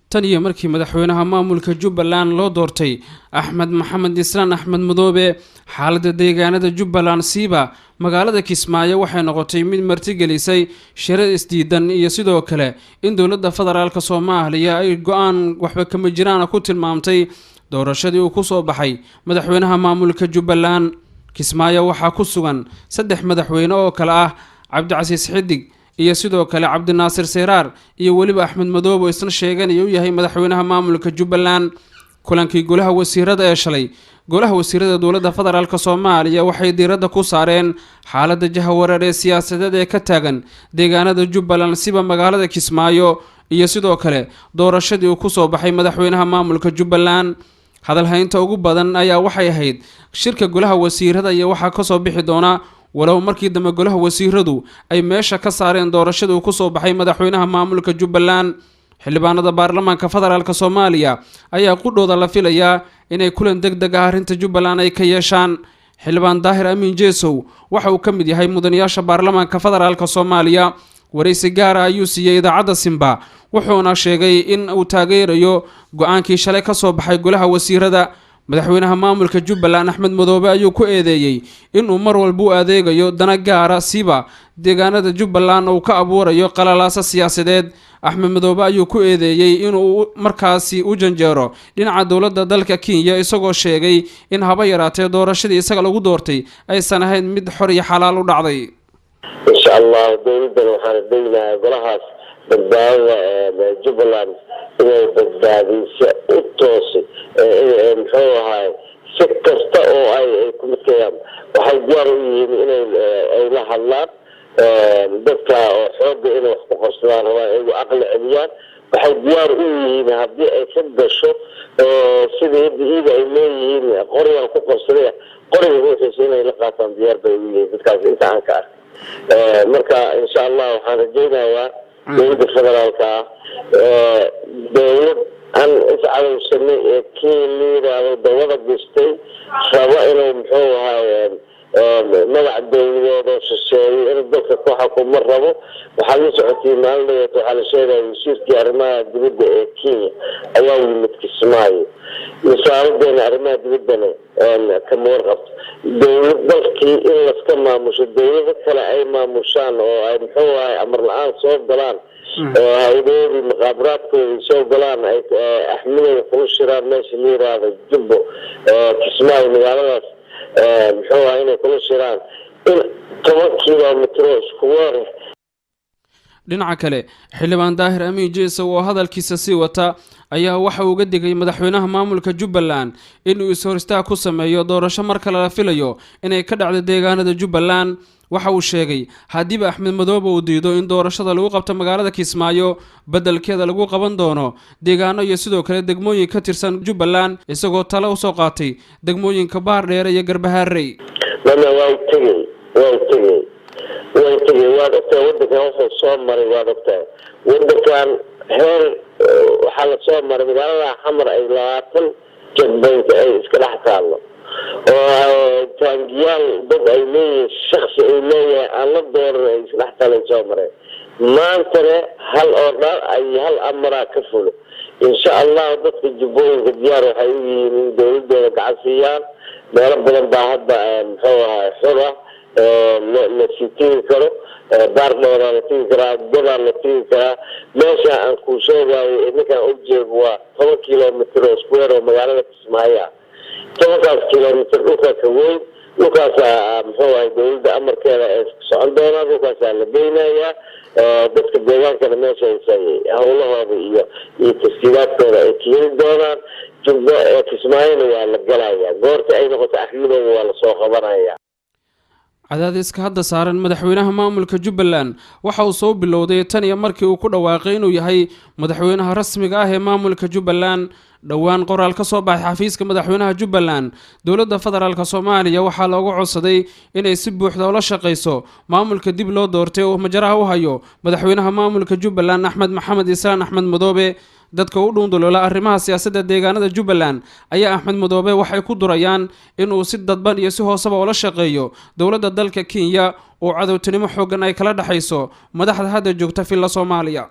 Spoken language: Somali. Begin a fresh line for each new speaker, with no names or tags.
tan iyo markii madaxweynaha maamulka Jubbaland loo doortay Axmed Madobe xaaladda deegaanada Jubbaland siiba magaalada Kismaayo waxay noqotay mid martigelisay shirad isdiidan iyo sidoo kale in dowladda federaalka Soomaaliya ay go'aan waxba kama jiraan ku tilmaamtay doorashadii uu ku soo baxay madaxweynaha maamulka Jubbaland. Kismaayo waxaa ku sugan saddex madaxweyne oo kala ah Cabdicasiis Xidig iyo sidoo kale Cabdinaasir Seeraar iyo waliba Axmed Madobe isna sheegan inuu yahay madaxweynaha maamulka Jubbaland. kulankii golaha wasiirada ee shalay golaha wasiirada dowladda federaalka Soomaaliya waxay diiradda ku saareen xaaladda jahawareer ee siyaasadeed ee ka taagan deegaanada Jubbaland siba magaalada Kismaayo iyo sidoo kale doorashadii uu ku soo baxay madaxweynaha maamulka Jubbaland. hadal haynta ugu badan ayaa waxay ahayd shirka golaha wasiirada iyo waxa ka soo bixi doona walow markii dambe golaha wasiiradu ay meesha ka saareen doorashadii uu ku soo baxay madaxweynaha maamulka Jubbaland. xildhibaanada baarlamaanka federaalka Soomaaliya ayaa qudhooda la filayaa inay kulan degdeg ah arinta Jubbaland ay ka yeeshaan. xildhibaan Daahir Amiin Jeesow waxa uu ka mid yahay mudanayaasha baarlamaanka federaalka Soomaaliya. waraysi gaar ah ayuu siiyay idaacadda Simba wuxuuna sheegay in uu taageerayo go'aankii shalay ka soo baxay golaha wasiirada. madaxweynaha maamulka Jubbaland Axmed Madobe ayuu ku eedeeyay inuu mar walba u adeegayo dana gaara siba deegaanada Jubbaland uu ka abuurayo qalalaasa siyaasadeed. Axmed Madobe ayuu ku eedeeyay inuu markaasi u janjeero dhinaca dowladda dalka Kenya isagoo sheegay in haba yaraatee doorashadii isaga lagu doortay aysan ahayn mid xor iyo xalaal u dhacday.
insha Allah dowladda waxaan daynayaa golahaas badbaadada Jubbaland inay badbaadiso u toosi muxuu ahaay si kasta oo ay ku midkayaan waxay diyaar u yihiin inay la hadlaan dadka oo xoogga inay wax ku qorsadaan oo ay aqal celiyaan. waxay diyaar u yihiin haddii ay ka gasho sidii iyaga ay leeyihiin qoriga ku qorsadaya qoriga ruuxiisa inay la qaataan diyaar bay u yihiin dadkaas inta aan ka arkay. marka insha Allah waxaan rajaynayaa dowladda federaalka dowlad aan iscadowsanay ee Kenya dowladda gastay rabo inuu muxuu ahaay magac dowladeed oo shisheeye in dadka ku xukumo rabo. waxaa la socotay maalmeed waxaa la sheegay wasiirkii arrimaha dibadda ee Kenya ayaa yimid Kismaayo misaaladeen arrimaha dibaddana kama warqabto dowlad dalkii in laska maamusho dowlado kale ay maamushaan oo ay muxuu ahaay amar la-aan soo galaan hay'adahoodii muqaabaraadkoodii soo galaan ay axmedooda kula shiraan meesha la yiraahdo Jubbo Kismaayo magaaladaas muxuu ahaay inay kula shiraan in 10 kilomitir isku weer.
dhinaca kale xildhibaan Daahir Amiin Jeesow oo hadalkiisa sii wata ayaa waxa uu uga digay madaxweynaha maamulka Jubbaland inuu is-horistaag ku sameeyo doorasho mar kale la filayo inay ka dhacdo deegaanada Jubbaland. waxa uu sheegay haddii Axmed Madobe uu diido in doorashada lagu qabto magaalada Kismaayo beddelkeeda lagu qaban doono deegaano iyo sidoo kale degmooyin ka tirsan Jubbaland isagoo talo u soo qaatay degmooyinka Baardheer iyo Garbaharey.
way tagay waa dadka waddanka wuxuu soo maray waa dadka waddankan heer waxaa la soo maray magaalada xamar ay 20 jadbayta ay iska dhex taalo oo taangiyaal dad ay leeyihiin shakhsi ay leeyahay aan la dooran ay iska dhex taalo soo maray maantana hal order ay hal amara ka fulo. insha Allah dadka Jubbooyinka diyaar waxay u yihiin in dowladda gacan siiyaan meelo badan baa hadda muxuu ahaay xor ah la sitiin karo Baardheer la tiin karaa Jubbaland la tiin karaa meesha aan ku sheegay ninkan u jeego waa 10 kilomitir square oo magaalada Kismaayo 10 kilomitir dhulka ka weyn dhulkaas muxuu ahaay dowladda amarkeeda ee socon doona dhulkaas la geynayaa dadka deegaankana meesha ay hawlahooda iyo tasdiiqaadkooda ay keenin doonaan Jubba Kismaayo waa la galayaa goorta ay noqoto Axmedooda waa la soo qabanayaa.
cadaadiska hadda saaran madaxweynaha maamulka Jubbaland waxa uu soo bilowday tan iyo markii uu ku dhawaaqay inuu yahay madaxweynaha rasmiga ah ee maamulka Jubbaland. dhawaan qoraal ka soo baxay xafiiska madaxweynaha Jubbaland dowladda federaalka Soomaaliya waxaa loogu codsaday inay si buuxda ula shaqeyso maamulka dib loo doortay oo majaraha u hayo madaxweynaha maamulka Jubbaland Axmed Madobe. dadka u dhuunduloola arrimaha siyaasadda deegaanada Jubbaland ayaa Axmed Madobe waxay ku durayaan inuu si dadban iyo si hoosaba ula shaqeeyo dowladda dalka Kenya oo cadowtinimo xooggan ay kala dhaxayso madaxda hadda joogta filla Soomaaliya.